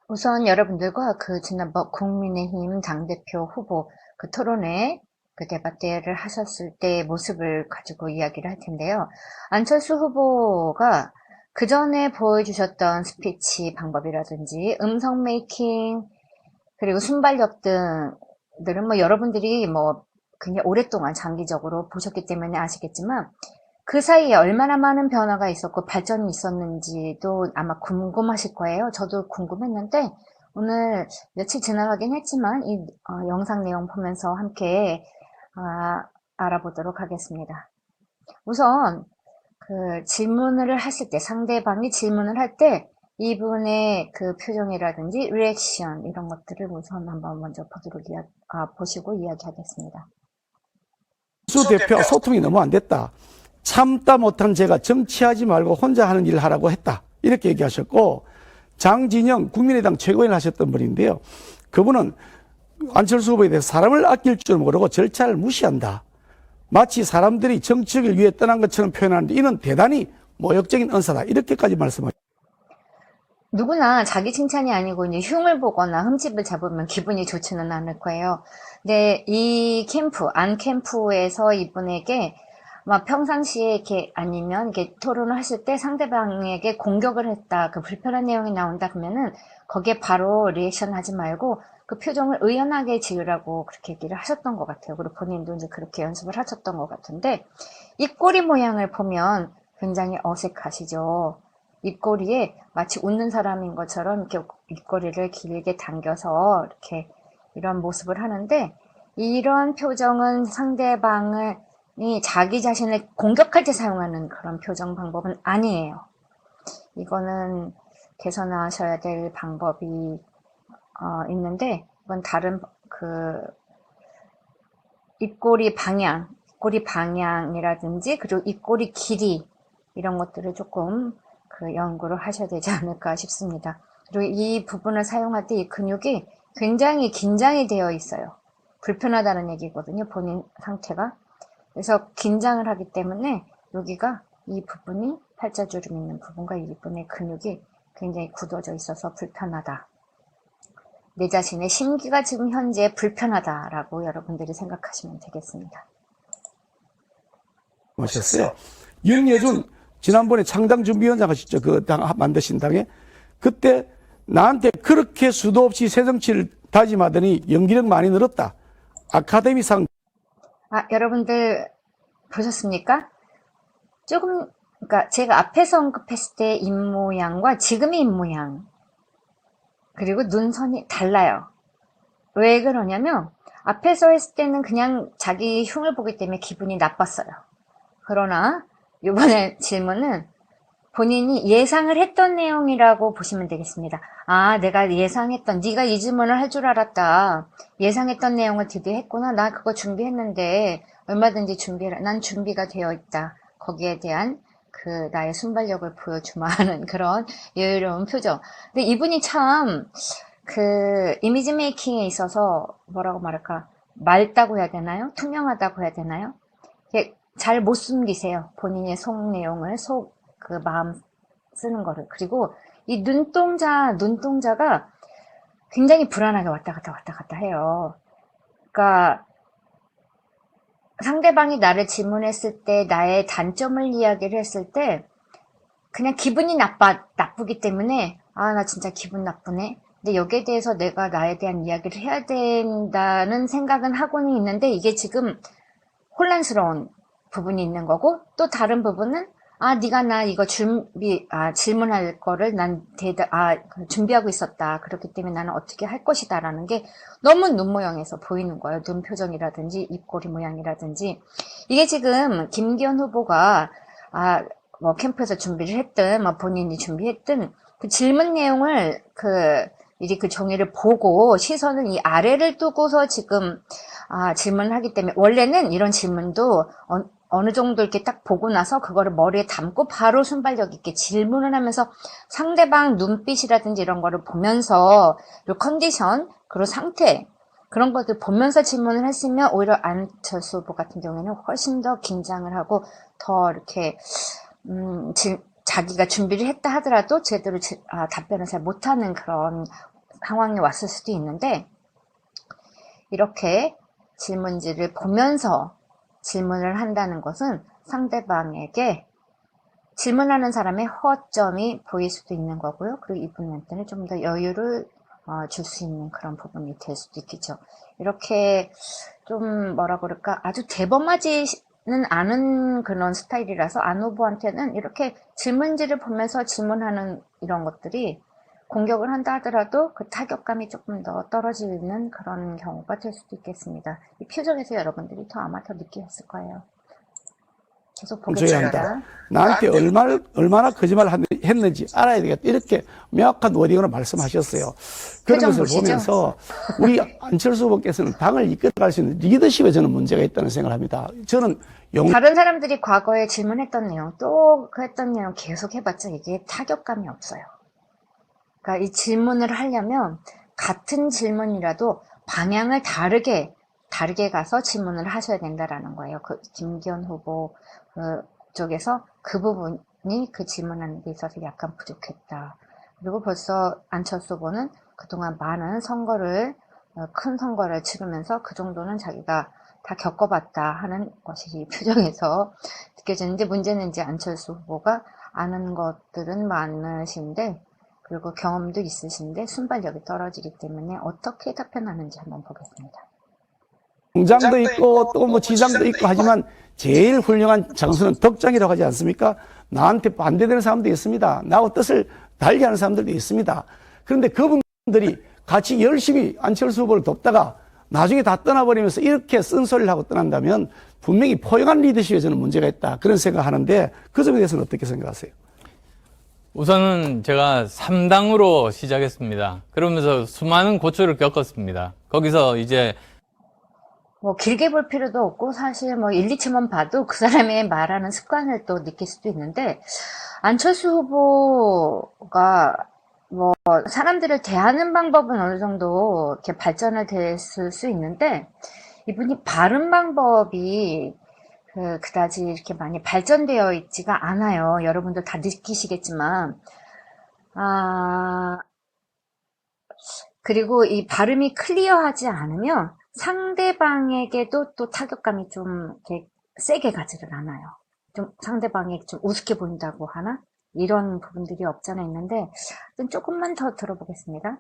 우선 여러분들과 지난번 국민의힘 당대표 후보 토론회 데바테를 하셨을 때의 모습을 가지고 이야기를 할 텐데요. 안철수 후보가 그 전에 보여주셨던 스피치 방법이라든지 음성 메이킹 그리고 순발력 등들은 여러분들이 굉장히 오랫동안 장기적으로 보셨기 때문에 아시겠지만 그 사이에 얼마나 많은 변화가 있었고 발전이 있었는지도 아마 궁금하실 거예요. 저도 궁금했는데 오늘 며칠 지나가긴 했지만 이 영상 내용 보면서 함께 알아보도록 하겠습니다. 우선 질문을 하실 때 상대방이 질문을 할 때 이분의 표정이라든지 리액션 이런 것들을 우선 한번 먼저 보시고 이야기하겠습니다. 수 대표와 소통이 너무 안 됐다. 참다 못한 제가 정치하지 말고 혼자 하는 일을 하라고 했다. 이렇게 얘기하셨고, 장진영 국민의당 최고위원 하셨던 분인데요. 그분은 안철수 후보에 대해서 사람을 아낄 줄 모르고 절차를 무시한다. 마치 사람들이 정치를 위해 떠난 것처럼 표현하는데 이는 대단히 모욕적인 언사다. 이렇게까지 말씀하셨습니다. 누구나 자기 칭찬이 아니고 이제 흉을 보거나 흠집을 잡으면 기분이 좋지는 않을 거예요. 근데 이 안 캠프에서 이분에게 평상시에 아니면 토론을 하실 때 상대방에게 공격을 했다, 불편한 내용이 나온다 그러면은 거기에 바로 리액션 하지 말고 그 표정을 의연하게 지으라고 그렇게 얘기를 하셨던 것 같아요. 그리고 본인도 이제 그렇게 연습을 하셨던 것 같은데, 입꼬리 모양을 보면 굉장히 어색하시죠. 입꼬리에 마치 웃는 사람인 것처럼 이렇게 입꼬리를 길게 당겨서 이렇게 이런 모습을 하는데, 이런 표정은 상대방이 자기 자신을 공격할 때 사용하는 그런 표정 방법은 아니에요. 이거는 개선하셔야 될 방법이 있는데, 이건 다른 입꼬리 방향이라든지 그리고 입꼬리 길이 이런 것들을 조금 연구를 하셔야 되지 않을까 싶습니다. 그리고 이 부분을 사용할 때 이 근육이 굉장히 긴장이 되어 있어요. 불편하다는 얘기거든요, 본인 상태가. 그래서 긴장을 하기 때문에 여기가 이 부분이 팔자주름 있는 부분과 이 부분의 근육이 굉장히 굳어져 있어서 불편하다. 내 자신의 심기가 지금 현재 불편하다라고 여러분들이 생각하시면 되겠습니다. 하셨어요. 윤여준 지난번에 창당준비위원장 하셨죠. 그 당 만드신 당에. 그때 나한테 그렇게 수도 없이 새정치를 다짐하더니 연기력 많이 늘었다. 아카데미상. 여러분들 보셨습니까? 그러니까 제가 앞에서 언급했을 때 입모양과 지금의 입모양 그리고 눈선이 달라요. 왜 그러냐면 앞에서 했을 때는 그냥 자기 흉을 보기 때문에 기분이 나빴어요. 그러나 이번에 질문은 본인이 예상을 했던 내용이라고 보시면 되겠습니다. 내가 예상했던, 네가 이 질문을 할 줄 알았다. 예상했던 내용을 드디어 했구나. 나 그거 준비했는데 얼마든지 난 준비가 되어 있다. 거기에 대한 나의 순발력을 보여주마 하는 그런 여유로운 표정. 근데 이분이 참 이미지 메이킹에 있어서 뭐라고 말할까? 맑다고 해야 되나요? 투명하다고 해야 되나요? 잘 못 숨기세요. 본인의 속 내용을, 마음 쓰는 거를. 그리고 이 눈동자가 굉장히 불안하게 왔다 갔다 해요. 그러니까 상대방이 나를 질문했을 때, 나의 단점을 이야기를 했을 때, 그냥 기분이 나쁘기 때문에, 나 진짜 기분 나쁘네. 근데 여기에 대해서 내가 나에 대한 이야기를 해야 된다는 생각은 하고는 있는데, 이게 지금 혼란스러운 부분이 있는 거고, 또 다른 부분은 네가 나 이거 질문할 거를 준비하고 있었다. 그렇기 때문에 나는 어떻게 할 것이다. 라는 게 너무 눈 모양에서 보이는 거예요. 눈 표정이라든지 입꼬리 모양이라든지. 이게 지금 김기현 후보가, 캠프에서 준비를 했든, 본인이 준비했든, 그 질문 내용을, 미리 그 종이를 보고 시선을 이 아래를 두고서 지금 질문을 하기 때문에, 원래는 이런 질문도 어느 정도 이렇게 딱 보고 나서 그거를 머리에 담고 바로 순발력 있게 질문을 하면서 상대방 눈빛이라든지 이런 거를 보면서 그 컨디션, 그리고 상태, 그런 것들 보면서 질문을 했으면 오히려 안철수 후보 같은 경우에는 훨씬 더 긴장을 하고 더 이렇게 자기가 준비를 했다 하더라도 제대로 답변을 잘 못하는 그런 상황이 왔을 수도 있는데, 이렇게 질문지를 보면서 질문을 한다는 것은 상대방에게 질문하는 사람의 허점이 보일 수도 있는 거고요. 그리고 이분한테는 좀 더 여유를 줄 수 있는 그런 부분이 될 수도 있겠죠. 이렇게 좀 뭐라 그럴까, 아주 대범하지는 않은 그런 스타일이라서 안 후보한테는 이렇게 질문지를 보면서 질문하는 이런 것들이 공격을 한다 하더라도 그 타격감이 조금 더 떨어지는 그런 경우가 될 수도 있겠습니다. 이 표정에서 여러분들이 아마 더 느끼셨을 거예요. 계속 줘야 한다. 보겠습니다. 나한테 얼마나 거짓말을 했는지 알아야 되겠다. 이렇게 명확한 워딩으로 말씀하셨어요. 그런 표정 것을 보시죠? 보면서 우리 안철수 후보께서는 당을 이끌어갈 수 있는 리더십에 저는 문제가 있다는 생각을 합니다. 저는 다른 사람들이 과거에 질문했던 내용, 또 그 했던 내용 계속 해봤자 이게 타격감이 없어요. 그러니까 이 질문을 하려면 같은 질문이라도 방향을 다르게 가서 질문을 하셔야 된다라는 거예요. 그 김기현 후보 쪽에서 그 부분이 그 질문하는 데 있어서 약간 부족했다. 그리고 벌써 안철수 후보는 그동안 많은 선거를, 큰 선거를 치르면서 그 정도는 자기가 다 겪어봤다 하는 것이 이 표정에서 느껴지는데, 문제는 이제 안철수 후보가 아는 것들은 많으신데, 그리고 경험도 있으신데 순발력이 떨어지기 때문에 어떻게 답변하는지 한번 보겠습니다. 공장도 있고 또 뭐 지장도 있고 하지만 제일 훌륭한 장수는 덕장이라고 하지 않습니까? 나한테 반대되는 사람도 있습니다. 나하고 뜻을 달리하는 사람들도 있습니다. 그런데 그분들이 같이 열심히 안철수 후보를 돕다가 나중에 다 떠나버리면서 이렇게 쓴소리를 하고 떠난다면 분명히 포용한 리더십에 저는 문제가 있다. 그런 생각을 하는데 그 점에 대해서는 어떻게 생각하세요? 우선은 제가 3당으로 시작했습니다. 그러면서 수많은 고초를 겪었습니다. 거기서 이제 뭐 길게 볼 필요도 없고 사실 뭐 1, 2초만 봐도 그 사람의 말하는 습관을 또 느낄 수도 있는데, 안철수 후보가 뭐 사람들을 대하는 방법은 어느 정도 이렇게 발전을 됐을 수 있는데, 이분이 발음 방법이 그다지 이렇게 많이 발전되어 있지가 않아요. 여러분들 다 느끼시겠지만, 그리고 이 발음이 클리어하지 않으면 상대방에게도 또 타격감이 좀 이렇게 세게 가지를 않아요. 좀 상대방이 좀 우습게 보인다고 하나? 이런 부분들이 없잖아 있는데, 좀 조금만 더 들어보겠습니다.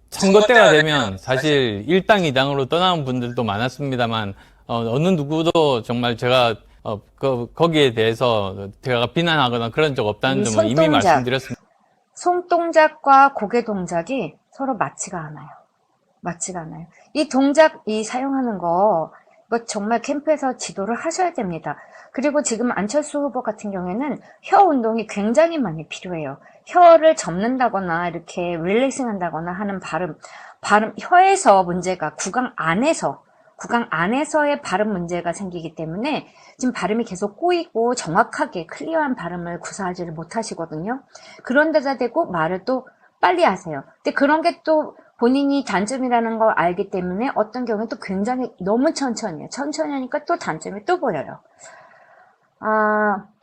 선거 때가 되면 사실 1당, 2당으로 떠나는 분들도 많았습니다만 어느 누구도 정말 제가 거기에 대해서 제가 비난하거나 그런 적 없다는 점을 이미 말씀드렸습니다. 손동작과 고개 동작이 서로 맞지가 않아요. 이 동작, 이 사용하는 거, 이거 정말 캠프에서 지도를 하셔야 됩니다. 그리고 지금 안철수 후보 같은 경우에는 혀 운동이 굉장히 많이 필요해요. 혀를 접는다거나 이렇게 릴렉싱 한다거나 하는 발음, 혀에서 문제가 구강 안에서의 발음 문제가 생기기 때문에 지금 발음이 계속 꼬이고 정확하게 클리어한 발음을 구사하지를 못하시거든요. 그런 데다 대고 말을 또 빨리 하세요. 근데 그런 게 또 본인이 단점이라는 걸 알기 때문에 어떤 경우는 또 굉장히 너무 천천히 하니까 또 단점이 또 보여요.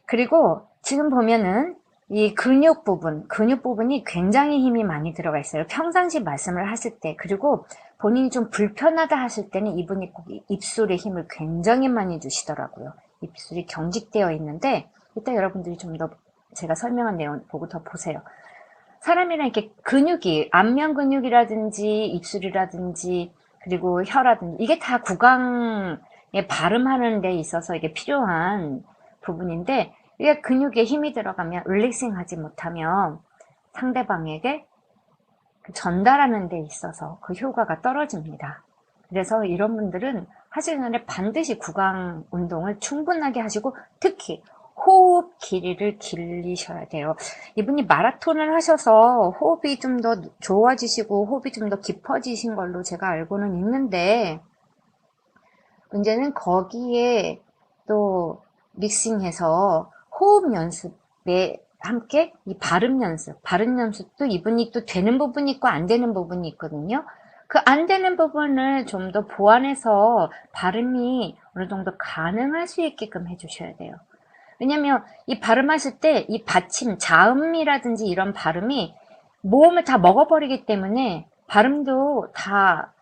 그리고 지금 보면은 이 근육 부분이 굉장히 힘이 많이 들어가 있어요. 평상시 말씀을 하실 때, 그리고 본인이 좀 불편하다 하실 때는 이분이 꼭 입술에 힘을 굉장히 많이 주시더라고요. 입술이 경직되어 있는데, 이따 여러분들이 좀 더 제가 설명한 내용 보고 더 보세요. 사람이랑 이렇게 근육이, 안면 근육이라든지 입술이라든지 그리고 혀라든지 이게 다 구강에 발음하는 데 있어서 이게 필요한 부분인데, 이게 근육에 힘이 들어가면 릴렉싱 하지 못하면 상대방에게 전달하는 데 있어서 그 효과가 떨어집니다. 그래서 이런 분들은 하시기 전에 반드시 구강 운동을 충분하게 하시고, 특히 호흡 길이를 길리셔야 돼요. 이분이 마라톤을 하셔서 호흡이 좀 더 좋아지시고 호흡이 좀 더 깊어지신 걸로 제가 알고는 있는데, 문제는 거기에 또 믹싱해서 호흡 연습에 함께 이 발음 연습도 이분이 또 되는 부분이 있고 안 되는 부분이 있거든요. 그 안 되는 부분을 좀 더 보완해서 발음이 어느 정도 가능할 수 있게끔 해주셔야 돼요. 왜냐면 이 발음하실 때 이 받침, 자음이라든지 이런 발음이 모음을 다 먹어버리기 때문에 발음도 다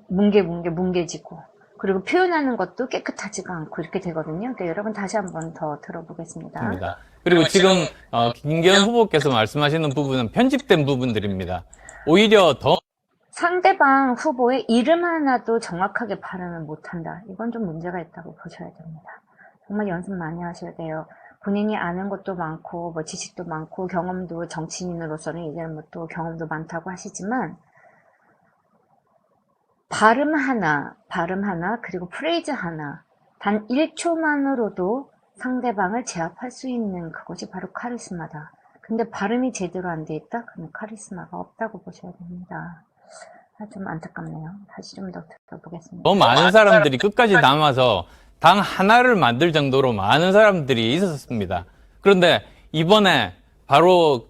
뭉개지고 그리고 표현하는 것도 깨끗하지가 않고 이렇게 되거든요. 그러니까 여러분 다시 한번 더 들어보겠습니다. 입니다. 그리고 지금 김기현 후보께서 말씀하시는 부분은 편집된 부분들입니다. 오히려 더 상대방 후보의 이름 하나도 정확하게 발음을 못한다. 이건 좀 문제가 있다고 보셔야 됩니다. 정말 연습 많이 하셔야 돼요. 본인이 아는 것도 많고 뭐 지식도 많고 경험도 정치인으로서는 이제는 뭐 또 경험도 많다고 하시지만 발음 하나 그리고 프레이즈 하나 단 1초만으로도 상대방을 제압할 수 있는 그것이 바로 카리스마다. 근데 발음이 제대로 안 돼 있다? 그러면 카리스마가 없다고 보셔야 됩니다. 좀 안타깝네요. 다시 좀 더 들어보겠습니다. 더 많은 사람들이 끝까지 남아서 당 하나를 만들 정도로 많은 사람들이 있었습니다. 그런데 이번에 바로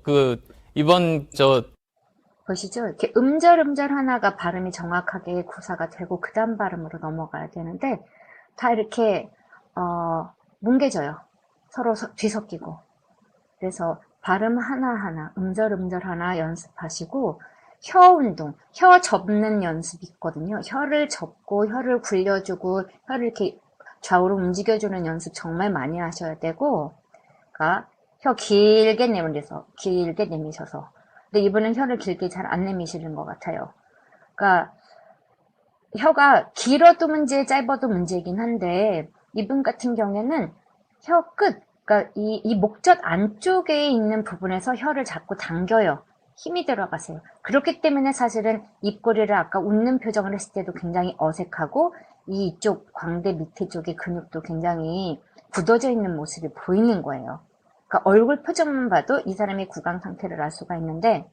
보시죠. 이렇게 음절 하나가 발음이 정확하게 구사가 되고 그 다음 발음으로 넘어가야 되는데 다 이렇게 뭉개져요. 서로 뒤섞이고. 그래서 발음 하나하나, 음절 하나 연습하시고 혀 운동, 혀 접는 연습이 있거든요. 혀를 접고 혀를 굴려주고 혀를 이렇게 좌우로 움직여주는 연습 정말 많이 하셔야 되고, 그러니까 혀 길게 내미셔서. 근데 이분은 혀를 길게 잘 안 내미시는 것 같아요. 그러니까 혀가 길어도 문제, 짧아도 문제이긴 한데 이분 같은 경우에는 혀 끝, 그러니까 이 목젖 안쪽에 있는 부분에서 혀를 자꾸 당겨요. 힘이 들어가세요. 그렇기 때문에 사실은 입꼬리를 아까 웃는 표정을 했을 때도 굉장히 어색하고 이쪽 광대 밑에 쪽의 근육도 굉장히 굳어져 있는 모습이 보이는 거예요. 그러니까 얼굴 표정만 봐도 이 사람의 구강 상태를 알 수가 있는데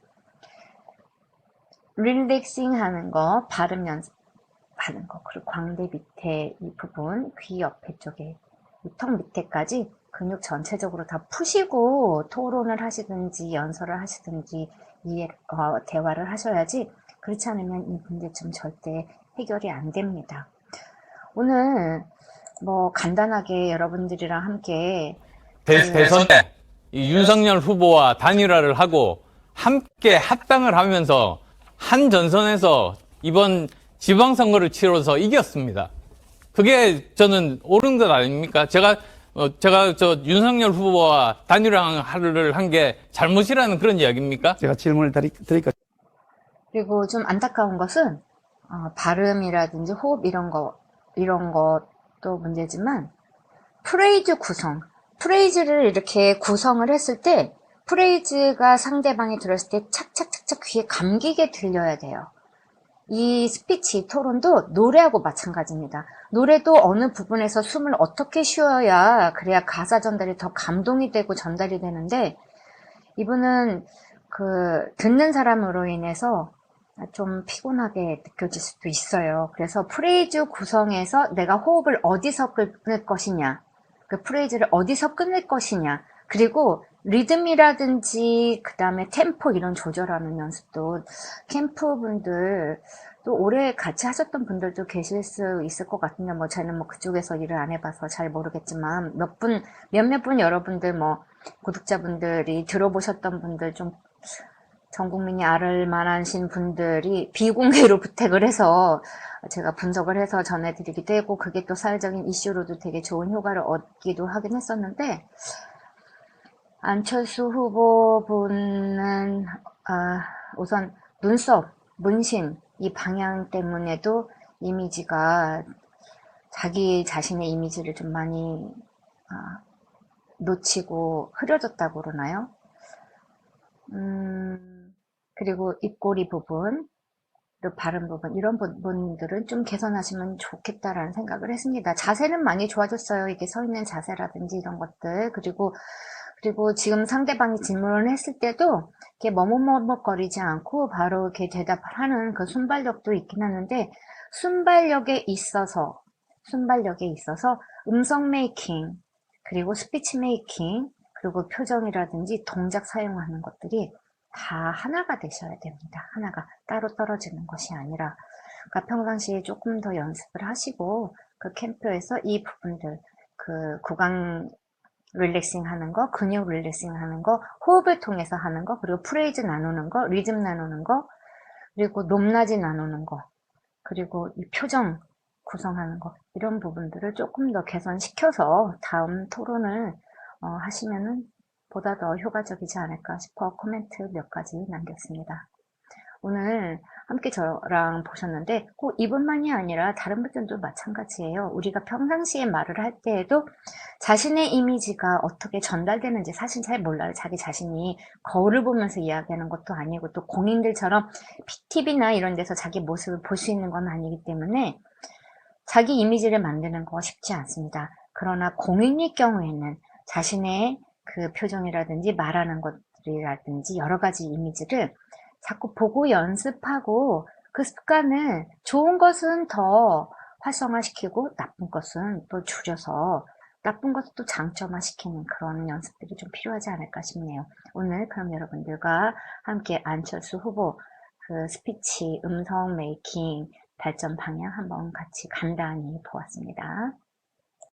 릴렉싱 하는 거, 발음 연습하는 거, 그리고 광대 밑에 이 부분, 귀 옆에 쪽에 이 턱 밑에까지 근육 전체적으로 다 푸시고 토론을 하시든지 연설을 하시든지 대화를 하셔야지 그렇지 않으면 이 문제점 절대 해결이 안 됩니다. 오늘 뭐 간단하게 여러분들이랑 함께 대선 때 이 윤석열 후보와 단일화를 하고 함께 합당을 하면서 한 전선에서 이번 지방선거를 치러서 이겼습니다. 그게 저는 옳은 것 아닙니까? 제가 윤석열 후보와 단일화를 한 게 잘못이라는 그런 이야기입니까? 제가 질문을 드리니까 그리고 좀 안타까운 것은 발음이라든지 호흡 이런 것도 문제지만 프레이즈를 이렇게 구성을 했을 때 프레이즈가 상대방이 들었을 때 착착착착 귀에 감기게 들려야 돼요. 이 스피치, 토론도 노래하고 마찬가지입니다. 노래도 어느 부분에서 숨을 어떻게 쉬어야 그래야 가사 전달이 더 감동이 되고 전달이 되는데 이분은 듣는 사람으로 인해서 좀 피곤하게 느껴질 수도 있어요. 그래서 프레이즈 구성에서 내가 호흡을 어디서 끊을 것이냐, 그 프레이즈를 어디서 끊을 것이냐, 그리고 리듬이라든지 그 다음에 템포 이런 조절하는 연습도 캠프분들 또 오래 같이 하셨던 분들도 계실 수 있을 것 같은데 뭐 저는 뭐 그쪽에서 일을 안 해봐서 잘 모르겠지만 몇몇 분 여러분들 뭐 구독자분들이 들어보셨던 분들 좀 전 국민이 알을 만하신 분들이 비공개로 부탁을 해서 제가 분석을 해서 전해드리기도 했고 그게 또 사회적인 이슈로도 되게 좋은 효과를 얻기도 하긴 했었는데 안철수 후보분은 우선 눈썹, 문신 이 방향 때문에도 이미지가 자기 자신의 이미지를 좀 많이 놓치고 흐려졌다고 그러나요? 그리고 입꼬리 부분, 그리고 발음 부분 이런 부분들은 좀 개선하시면 좋겠다라는 생각을 했습니다. 자세는 많이 좋아졌어요. 이게 서 있는 자세라든지 이런 것들 그리고 지금 상대방이 질문을 했을 때도 이렇게 머뭇머뭇거리지 않고 바로 이렇게 대답하는 그 순발력도 있긴 하는데 순발력에 있어서 음성 메이킹 그리고 스피치 메이킹 그리고 표정이라든지 동작 사용하는 것들이 다 하나가 되셔야 됩니다. 하나가 따로 떨어지는 것이 아니라 그러니까 평상시에 조금 더 연습을 하시고 그 캠프에서 이 부분들 그 구강 릴렉싱 하는 거, 근육 릴렉싱 하는 거, 호흡을 통해서 하는 거, 그리고 프레이즈 나누는 거, 리듬 나누는 거, 그리고 높낮이 나누는 거, 그리고 이 표정 구성하는 거, 이런 부분들을 조금 더 개선시켜서 다음 토론을 하시면은 보다 더 효과적이지 않을까 싶어 코멘트 몇 가지 남겼습니다. 오늘 함께 저랑 보셨는데 꼭 이분만이 아니라 다른 분들도 마찬가지예요. 우리가 평상시에 말을 할 때에도 자신의 이미지가 어떻게 전달되는지 사실 잘 몰라요. 자기 자신이 거울을 보면서 이야기하는 것도 아니고 또 공인들처럼 TV나 이런 데서 자기 모습을 볼 수 있는 건 아니기 때문에 자기 이미지를 만드는 거 쉽지 않습니다. 그러나 공인일 경우에는 자신의 그 표정이라든지 말하는 것들이라든지 여러 가지 이미지를 자꾸 보고 연습하고 그 습관을 좋은 것은 더 활성화시키고 나쁜 것은 또 줄여서 나쁜 것을 또 장점화시키는 그런 연습들이 좀 필요하지 않을까 싶네요. 오늘 그럼 여러분들과 함께 안철수 후보 그 스피치, 음성 메이킹, 발전 방향 한번 같이 간단히 보았습니다.